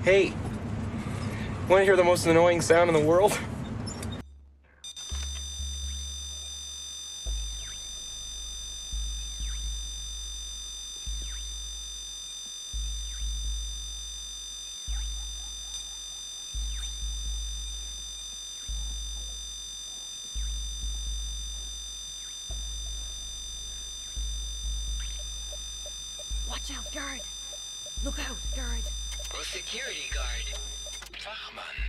Hey, want to hear the most annoying sound in the world? Watch out, guard! Look out, guard! A security guard. Wachmann.